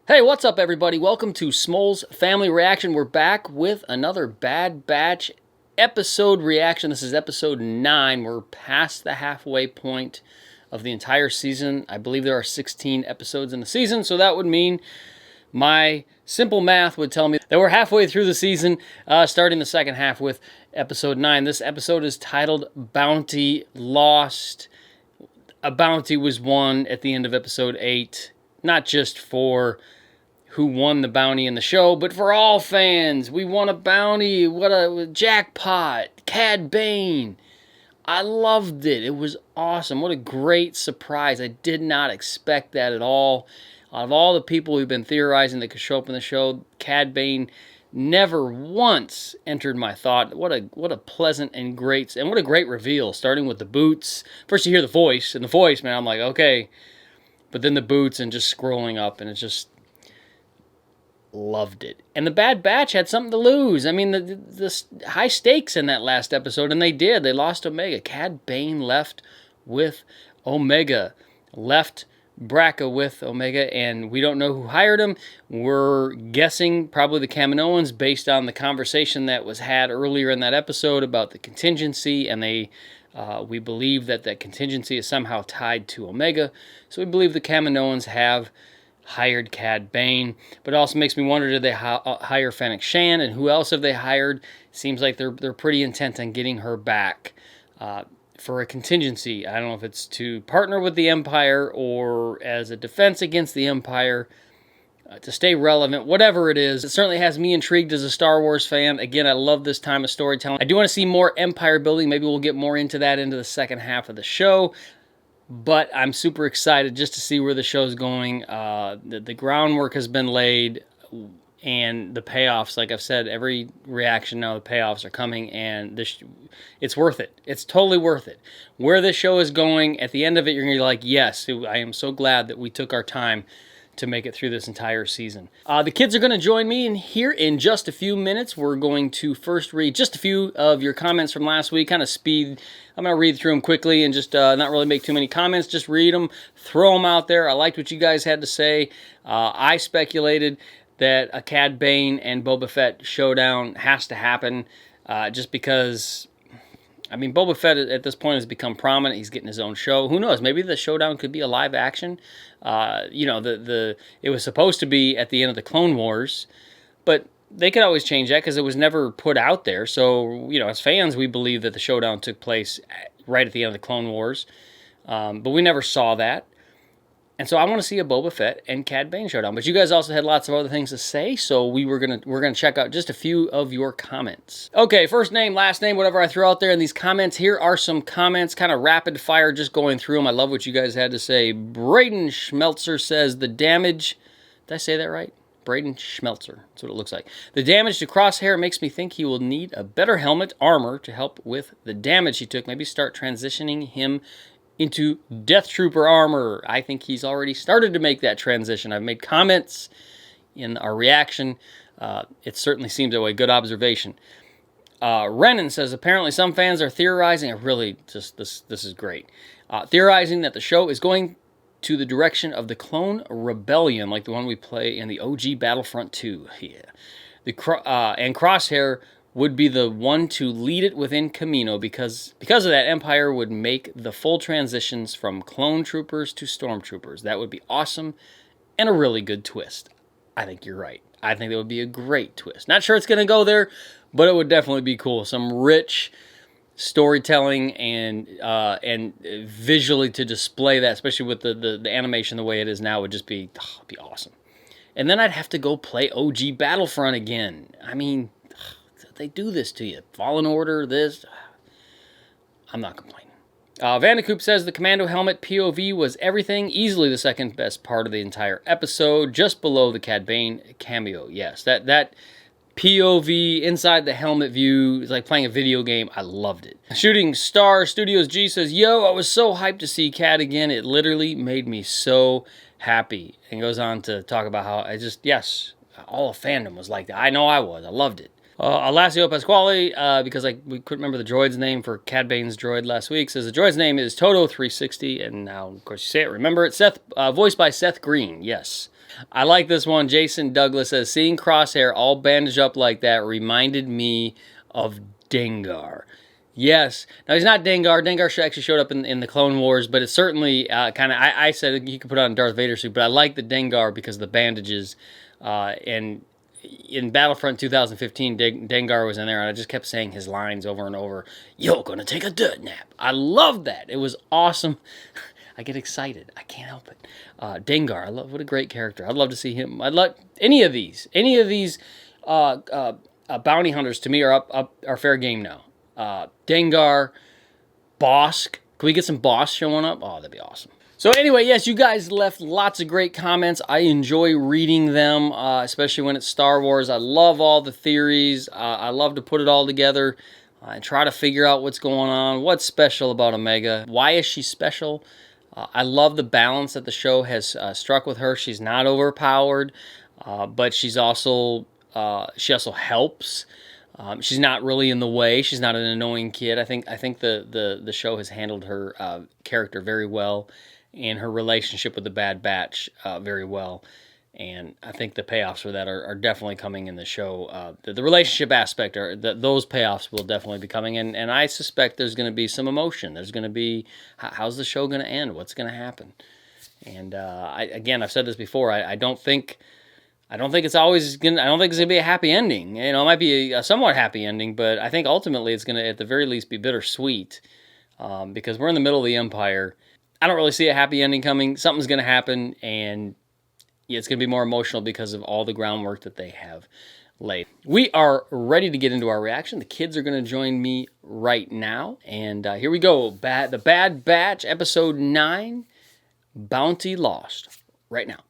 Hey, what's up, everybody? Welcome to Smol's Family Reaction. We're back with another Bad Batch episode reaction. This is episode 9. We're past the halfway point of the entire season. I believe there are 16 episodes in the season, so that would mean my simple math would tell me that we're halfway through the season, starting the second half with episode 9. This episode is titled Bounty Lost. A bounty was won at the end of episode 8, not just for who won the bounty in the show, but for all fans. We won a bounty. What a jackpot. Cad Bane. I loved it. It was awesome. What a great surprise. I did not expect that at all. Out of all the people we've been theorizing that could show up in the show, Cad Bane never once entered my thought. What a pleasant and great, and what a great reveal, starting with the boots. First you hear the voice, and the voice, man, I'm like, okay. But then the boots and just scrolling up, and it's just loved it. And the Bad Batch had something to lose. I mean, the high stakes in that last episode, and they did. They lost Omega. Cad Bane left with Omega. Left Braca with Omega, and we don't know who hired him. We're guessing probably the Kaminoans based on the conversation that was had earlier in that episode about the contingency, and we believe that that contingency is somehow tied to Omega. So we believe the Kaminoans have hired Cad Bane, but it also makes me wonder, did they hire Fennec Shan, and who else have they hired? Seems like they're pretty intent on getting her back for a contingency. I don't know if it's to partner with the Empire or as a defense against the Empire, to stay relevant, whatever it is. It certainly has me intrigued as a Star Wars fan. Again, I love this time of storytelling. I do want to see more Empire building. Maybe we'll get more into that into the second half of the show. But I'm super excited just to see where the show's going. The groundwork has been laid, and the payoffs, like I've said, every reaction now, the payoffs are coming, and it's worth it. It's totally worth it. Where this show is going, at the end of it, you're going to be like, yes, I am so glad that we took our time to make it through this entire season. The kids are going to join me in here in just a few minutes. We're going to first read just a few of your comments from last week, kind of speed. I'm going to read through them quickly and just not really make too many comments. Just read them, throw them out there. I liked what you guys had to say. I speculated that a Cad Bane and Boba Fett showdown has to happen just because, I mean, Boba Fett at this point has become prominent. He's getting his own show. Who knows? Maybe the showdown could be a live action. It was supposed to be at the end of the Clone Wars, but they could always change that because it was never put out there. So, as fans, we believe that the showdown took place right at the end of the Clone Wars, but we never saw that. And so I want to see a Boba Fett and Cad Bane showdown. But you guys also had lots of other things to say, so we're gonna check out just a few of your comments. Okay, first name, last name, whatever I throw out there in these comments. Here are some comments, kind of rapid fire, just going through them. I love what you guys had to say. Braden Schmelzer says the damage. Did I say that right? Braden Schmelzer. That's what it looks like. The damage to Crosshair makes me think he will need a better helmet armor to help with the damage he took. Maybe start transitioning him into Death Trooper armor. I think he's already started to make that transition. I've made comments in our reaction. It certainly seems that way. Good observation. Renan says, apparently some fans are theorizing, this is great, theorizing that the show is going to the direction of the Clone Rebellion, like the one we play in the OG Battlefront 2. Yeah. And Crosshair would be the one to lead it within Kamino because of that, Empire would make the full transitions from clone troopers to stormtroopers. That would be awesome and a really good twist. I think you're right. I think that would be a great twist. Not sure it's going to go there, but it would definitely be cool. Some rich storytelling and visually to display that, especially with the animation the way it is now, would just be awesome. And then I'd have to go play OG Battlefront again. I mean, they do this to you. Fallen Order, this. I'm not complaining. Vandecoop says the Commando helmet POV was everything. Easily the second best part of the entire episode. Just below the Cad Bane cameo. Yes, that POV inside the helmet view is like playing a video game. I loved it. Shooting Star Studios G says, yo, I was so hyped to see Cad again. It literally made me so happy. And goes on to talk about how yes, all of fandom was like that. I know I was. I loved it. Alacio Pasquale, because we couldn't remember the droid's name for Cad Bane's droid last week, says the droid's name is Toto360, and now, of course, you say it, remember it, voiced by Seth Green, yes. I like this one. Jason Douglas says, seeing Crosshair all bandaged up like that reminded me of Dengar. Yes. Now, he's not Dengar. Dengar actually showed up in the Clone Wars, but it's certainly kind of... I said you could put on a Darth Vader suit, but I like the Dengar because of the bandages. And in Battlefront 2015, Dengar was in there, and I just kept saying his lines over and over. You're going to take a dirt nap. I love that. It was awesome. I get excited. I can't help it. Dengar, what a great character. I'd love to see him. I'd love any of these bounty hunters to me are fair game now. Dengar, Bosk. Can we get some Bosk showing up? Oh, that'd be awesome. So anyway, yes, you guys left lots of great comments. I enjoy reading them, especially when it's Star Wars. I love all the theories. I love to put it all together and try to figure out what's going on. What's special about Omega? Why is she special? I love the balance that the show has struck with her. She's not overpowered, but she also helps. She's not really in the way. She's not an annoying kid. I think the show has handled her character very well, and her relationship with the Bad Batch very well. And I think the payoffs for that are definitely coming in the show. The relationship aspect, those payoffs will definitely be coming. And I suspect there's going to be some emotion. There's going to be, how's the show going to end? What's going to happen? And I've said this before. I don't think it's always going to, I don't think it's going to be a happy ending. You know, it might be a somewhat happy ending, but I think ultimately it's going to, at the very least, be bittersweet. Because we're in the middle of the Empire. I don't really see a happy ending coming. Something's going to happen, and yeah, it's going to be more emotional because of all the groundwork that they have laid. We are ready to get into our reaction. The kids are going to join me right now. And here we go. The Bad Batch, Episode 9, Bounty Lost. Right now.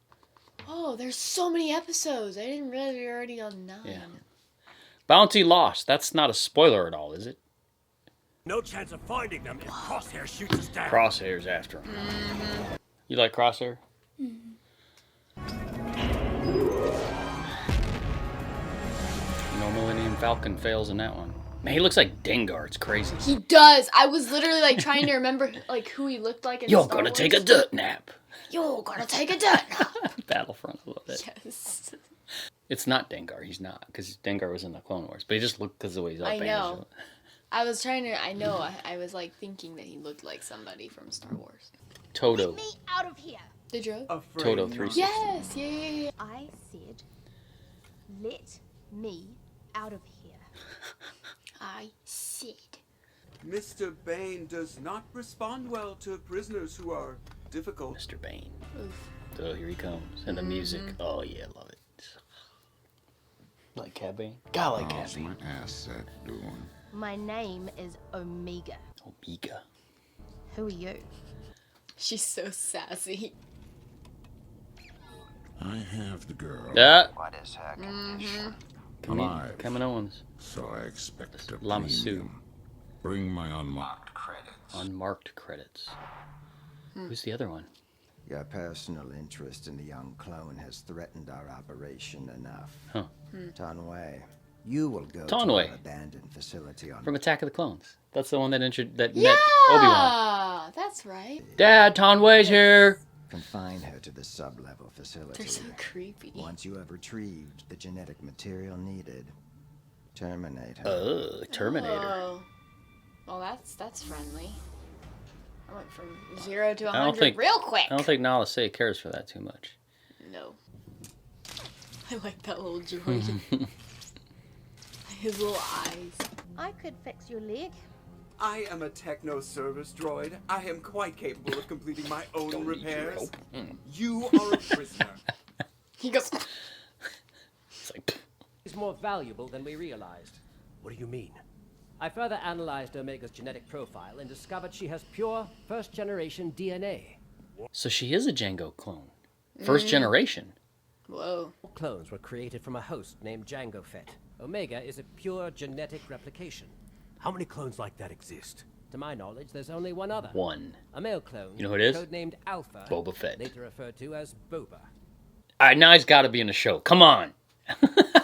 Oh, there's so many episodes. I didn't realize we were already on 9. Yeah. Bounty Lost. That's not a spoiler at all, is it? No chance of finding them if Crosshair shoots us down. Crosshair's after him. Mm-hmm. You like Crosshair? Mm-hmm. No Millennium Falcon fails in that one. Man, he looks like Dengar. It's crazy. He does. I was literally like trying to remember like who he looked like in You're Star gonna Wars. take a dirt nap. You're gonna take a dirt nap. Battlefront, I love it. Yes. It's not Dengar. He's not, because Dengar was in the Clone Wars. But he just looked because of the way he's all I bandaged know. up. I was trying to. I know. I was like thinking that he looked like somebody from Star Wars. Toto. Get me out of here. Did you? Toto 360. Yes. Yeah. I said, let me out of here. I said. Mr. Bane does not respond well to prisoners who are difficult. Mr. Bane. Oof. Oh, here he comes. And the music. Oh, yeah, love it. Like Cad Bane? God, like Cad Bane. What's my asset doing? My name is Omega. Omega. Who are you? She's so sassy. I have the girl. What is her condition? Alive. Kevin Owens. So I expect a Lamassu. premium. Bring my unmarked Credits. Unmarked credits. Who's the other one? Your personal interest in the young clone has threatened our operation enough. Huh. Tonway, you will go Tonway. to an abandoned facility on... From Attack of the Clones. That's the one that met Obi-Wan. Yeah, that's right. Dad, Tonway's here. Confine her to the sub-level facility. They're so creepy. Once you have retrieved the genetic material needed, terminate her. Terminator. Oh. Well, that's friendly. I went from 0 to I 100 real quick. I don't think Nala Se cares for that too much. No. I like that little droid. His little eyes. I could fix your leg. I am a techno-service droid. I am quite capable of completing my own repairs. You are a prisoner. He goes. It's like... Is more valuable than we realized. What do you mean? I further analyzed Omega's genetic profile and discovered she has pure first-generation DNA. So she is a Jango clone. First generation. Whoa. All clones were created from a host named Jango Fett. Omega is a pure genetic replication. How many clones like that exist? To my knowledge, there's only one other. One. A male clone. You know who it is? Codenamed Alpha. Boba Fett. Later referred to as Boba. All right, now he's got to be in the show. Come on.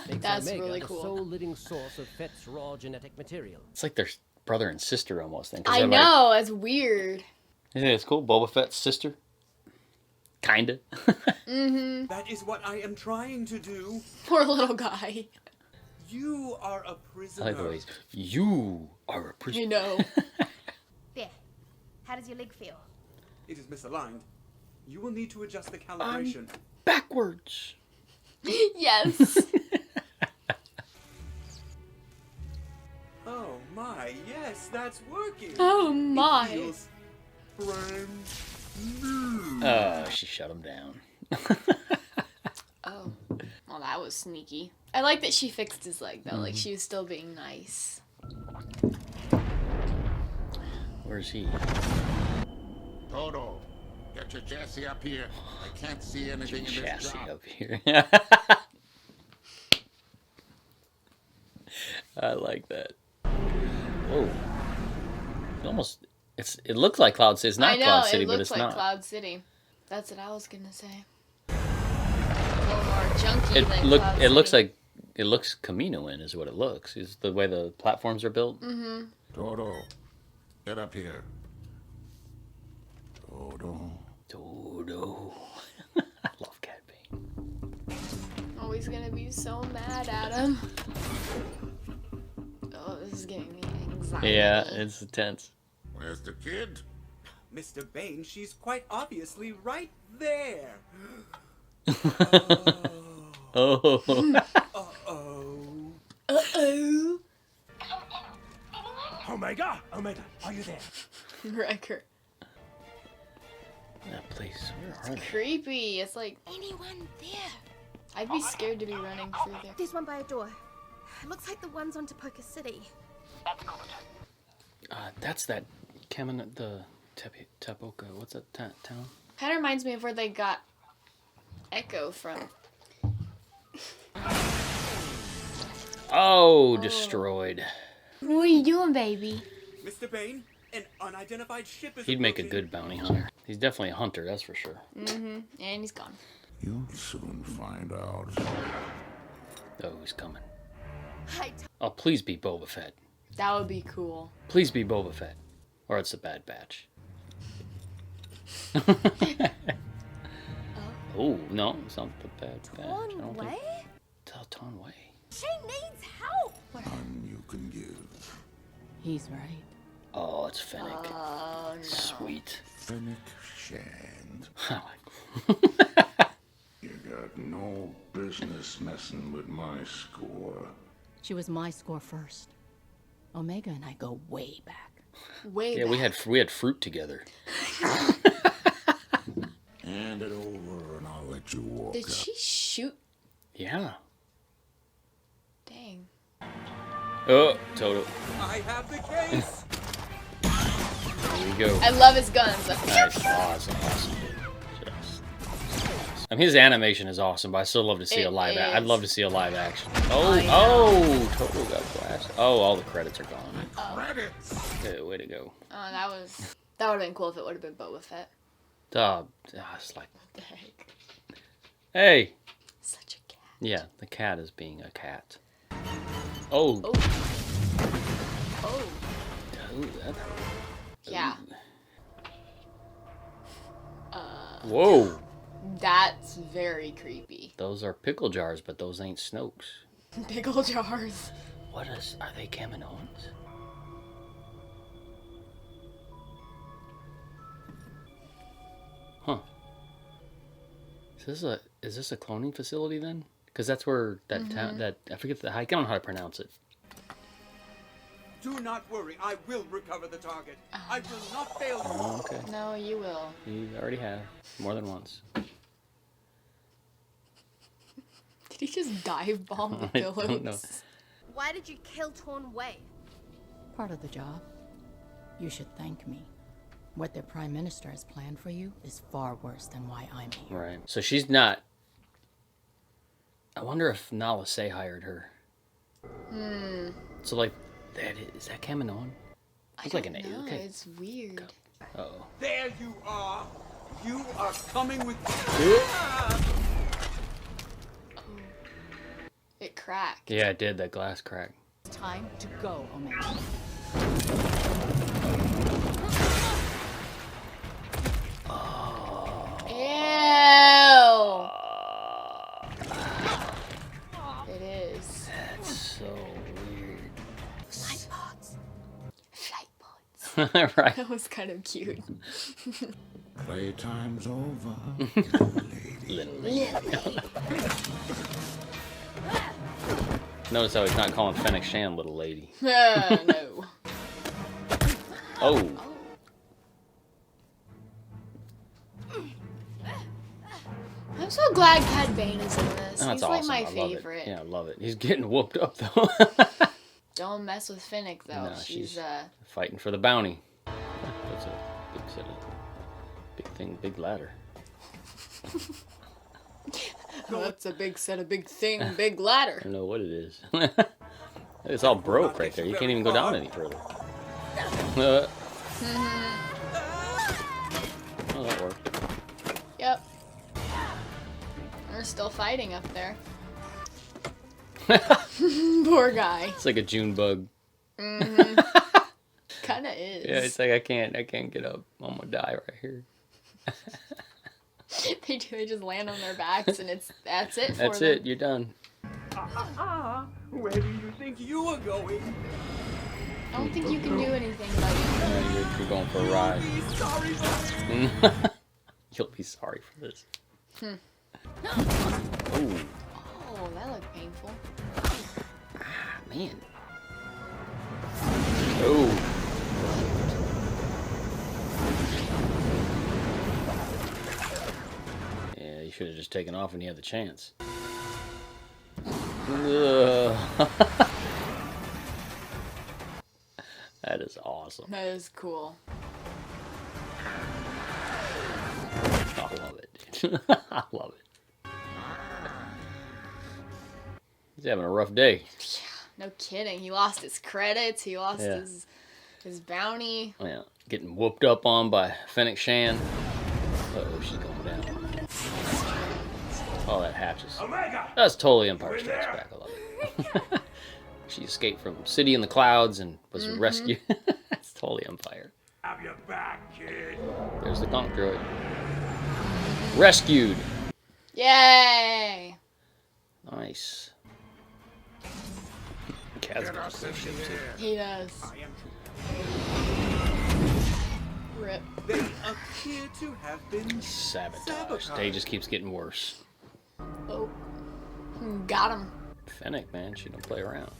Makes That's Omega really the cool. sole living source of Fett's raw genetic material. It's like they're brother and sister almost. Then, 'cause I they're know, it's weird. Like, you think it's cool? Boba Fett's sister? Kinda. That is what I am trying to do. Poor little guy. You are a I prisoner. like the ways. You are a prisoner. You know. There. How does your leg feel? It is misaligned. You will need to adjust the calibration. Backwards. Yes. Oh my, yes, that's working. Oh my. It feels brand new. Oh, she shut him down. Oh. Well, that was sneaky. I like that she fixed his leg, though. Like, she was still being nice. Where's he? Toto, get your chassis up here. I can't see anything in this Chassis job. up here. I like that. Whoa. It looks like Cloud City. It's not I know, Cloud City, it but looks it's like not. Cloud City. That's what I was gonna say. A little more junky than Cloud It looks City. like it looks Camino-in is what it looks. Is the way the platforms are built. Toto, get up here. Toto. Dodo. I love Cad Bane. Always gonna be so mad at him. Oh, this is giving me anxiety. Yeah, it's intense. Where's the kid? Mr. Bane, she's quite obviously right there. Oh. Uh-oh. Uh-oh. Omega! Omega, are you there? Wrecker. That place. Where are they? Creepy. It's like, Anyone there? I'd be scared to be running through there. There's one by a door. Looks like the one's on Tapoka City. That's that the Tapoka. What's that town? Kind of reminds me of where they got Echo from. Oh, destroyed. What are you doing, baby? Mr. Bane, an unidentified ship is He'd make a approaching. good bounty hunter. He's definitely a hunter, that's for sure. And he's gone. You'll soon find out. Oh, he's coming. Hey, Oh, please be Boba Fett. That would be cool. Please be Boba Fett. Or it's a Bad Batch. Oh, no, it's not the Bad Batch. I Torn don't Way? think. Torn Way. She needs help. None you can give. He's right. Oh, it's Fennec. Oh, no. Sweet. Fennec Shan. I like. You got no business messing with my score. She was my score first. Omega and I go way back. Way Yeah, back. we had fruit together. Hand it over and I'll let you walk Did out. she shoot? Yeah. Dang. Oh, Toto. I have the case. There we go. I love his guns. Nice. Awesome, awesome, dude. Just. I mean, his animation is awesome, but I still love to see It a live. is. I'd love to see a live action. I Oh, Toto got blasted. Oh, all the credits are gone. Credits! Good way to go. Oh, that would have been cool if it would have been Boba Fett. It's like, What the heck? hey. Such a cat. Yeah, the cat is being a cat. Oh. Oh. Oh. Ooh, that. Yeah. Whoa. That's very creepy. Those are pickle jars, but those ain't Snokes. Pickle jars. Are they Kaminoans? Huh. Is this a cloning facility then? Because that's where that town, I forget I don't know how to pronounce it. Do not worry, I will recover the target. I will not fail you. Oh, okay. No, you will. You already have. More than once. Did he just dive bomb the I pillows? don't know. Why did you kill Torn Way? Part of the job. You should thank me. What their prime minister has planned for you is far worse than why I'm here. Right. So she's not. I wonder if Nala Se hired her. So, like, is that Kaminoan? I Looks like don't an know. okay. It's weird. Uh-oh. There you are. You are coming with It cracked. Yeah, it did. That glass crack. It's time to go, Omega. is. That's so weird. Flight pods. Flight pods. Right. That was kind of cute. Playtime's over. Little lady. Notice how he's not calling Fennec Shan little lady. No. Oh. I'm so glad Cad Bane is in this. Oh, that's He's like awesome. my I love favorite. it. Yeah, I love it. He's getting whooped up though. Don't mess with Fennec though. No, she's fighting for the bounty. That's a big set of big thing, big ladder. that's a big set of big thing, big ladder. I don't know what it is. It's all broke right there. You can't even go down any further. Oh, that worked. Yep. They're still fighting up there. Poor guy. It's like a June bug. Kinda is. Yeah, it's like I can't get up. I'm gonna die right here. They just land on their backs and that's it for That's them. it. You're done. Where do you think you are going? I don't think you can do anything, buddy. You're going for a ride. Sorry, You'll be sorry for this. Hmm. Ooh. Oh, that looked painful. Ah, man. Oh. Yeah, you should have just taken off when you had the chance. Ugh. That is awesome. That is cool. I love it, dude. I love it. He's having a rough day. No kidding. He lost his credits. He lost Yeah. his bounty. Yeah, getting whooped up on by Fennec Shan. Uh-oh, she's going down. Oh, that hatches. Omega! That's totally Empire Strikes Back. I love it. She escaped from City in the Clouds and was rescued. That's totally Empire. Have your back, kid. There's the conch droid. Rescued. Yay! Nice. Cad's got a cool ship too. He does. Rip. They appear to have been Sabotage. Day just keeps getting worse. Oh. Got him. Fennec, man, she don't play around.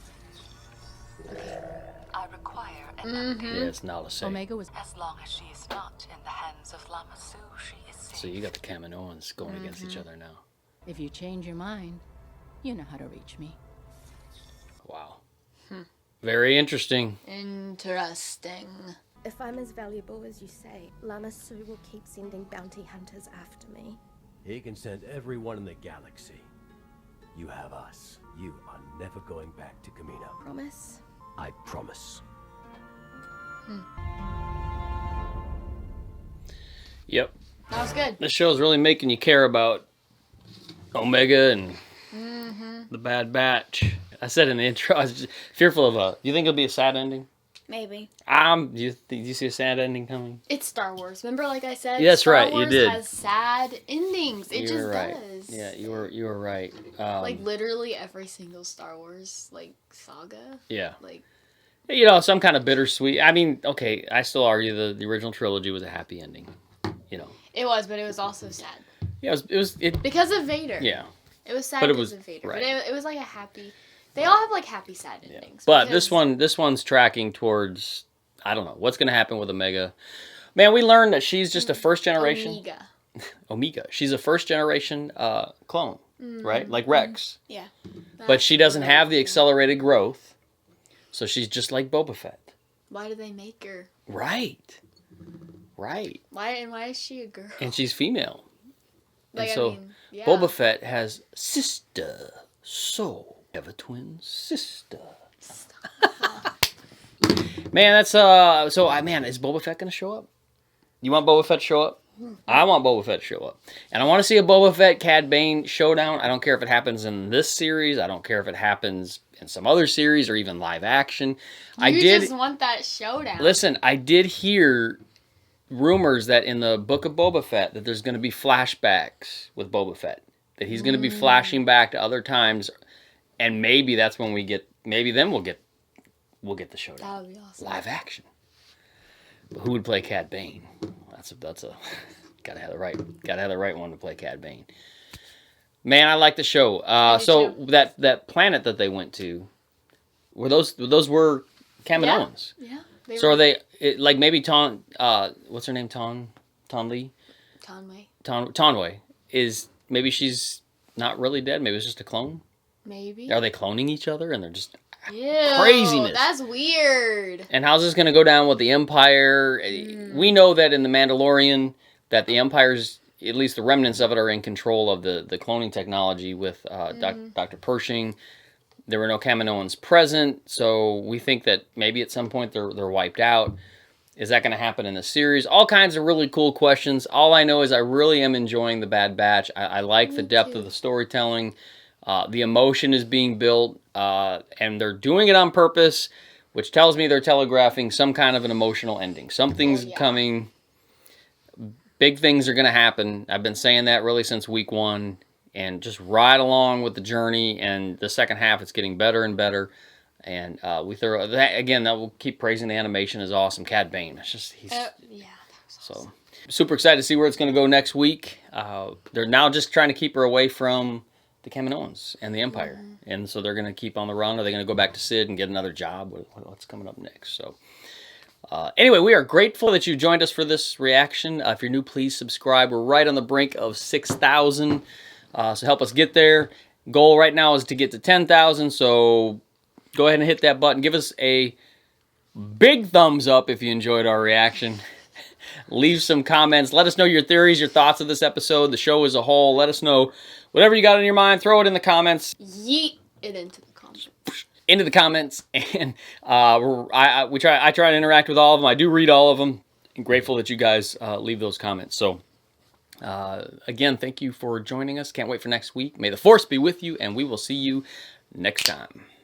I require an Yeah, it's not the same. Omega was. As long as she is not in the hands of Lamassu, she is safe. So you got the Kaminoans going against each other now. If you change your mind, you know how to reach me. Wow. Very interesting. Interesting. If I'm as valuable as you say, Lamassu will keep sending bounty hunters after me. He can send everyone in the galaxy. You have us. You are never going back to Kamino. Promise? I promise. Yep. That was good. This show's really making you care about Omega and the Bad Batch. I said in the intro, I was just fearful of do you think it'll be a sad ending? Maybe. Do you see a sad ending coming? It's Star Wars. Remember, like I said, Yeah, that's Star right, you Wars did. has sad endings. It You just were right. does. Yeah, you were right. Like literally every single Star Wars like saga. Yeah. Like You know, some kind of bittersweet. I mean, okay, I still argue the original trilogy was a happy ending. You know. it was, but it was also sad Yeah, it was because of Vader. yeah. It was sad But it because was- of Vader. right. But it was like a happy. They all have like happy sad endings. But because- this one's tracking towards, I don't know what's going to happen with Omega. Man, we learned that she's just a first generation Omega. Omega. She's a first generation clone, right? Like Rex. Yeah. But she doesn't have the accelerated growth. So she's just like Boba Fett. Why do they make her? Right. Right. Why is she a girl? And she's female. Like, and so I mean, yeah. Boba Fett has sister soul. Have a twin sister. Man, that's so man, is Boba Fett gonna show up? You want Boba Fett to show up? I want Boba Fett to show up. And I want to see a Boba Fett Cad Bane showdown. I don't care if it happens in this series. I don't care if it happens in some other series or even live action. You just want that showdown. Listen, I did hear rumors that in the Book of Boba Fett that there's going to be flashbacks with Boba Fett. That he's going to be flashing back to other times And maybe that's when we get. Maybe then we'll get the showdown. That would be awesome. Live action. But who would play Cad Bane? That's a gotta have the right one to play Cad Bane. Man, I like the show. So that planet that they went to, those were Kaminoans. Yeah. So are they like maybe what's her name? Tonley? Tonway is maybe she's not really dead. Maybe it's just a clone. Maybe. Are they cloning each other and they're just Ew, craziness? That's weird. And how's this going to go down with the Empire? We know that in the Mandalorian that the Empire's, at least the remnants of it, are in control of the cloning technology with Dr. Pershing. There were no Kaminoans present, so we think that maybe at some point they're wiped out. Is that going to happen in the series? All kinds of really cool questions. All I know is I really am enjoying The Bad Batch. I like the depth of the storytelling. The emotion is being built, and they're doing it on purpose, which tells me they're telegraphing some kind of an emotional ending. Something's coming. Big things are going to happen. I've been saying that really since week 1, and just ride along with the journey. And the second half, it's getting better and better. And we throw that again. That will keep praising the animation is awesome. Cad Bane, it's just That was awesome. So super excited to see where it's going to go next week. They're now just trying to keep her away from the Kaminoans and the Empire, and so they're going to keep on the run. Are they going to go back to Sid and get another job? What's coming up next? So anyway, we are grateful that you joined us for this reaction. If you're new, please subscribe. We're right on the brink of 6,000, so help us get there. Goal right now is to get to 10,000, so go ahead and hit that button. Give us a big thumbs up if you enjoyed our reaction. Leave some comments. Let us know your theories, your thoughts of this episode, the show as a whole. Let us know whatever you got in your mind. Throw it in the comments. Yeet it into the comments. Into the comments. And I try to interact with all of them. I do read all of them. I'm grateful that you guys leave those comments. So, again, thank you for joining us. Can't wait for next week. May the Force be with you, and we will see you next time.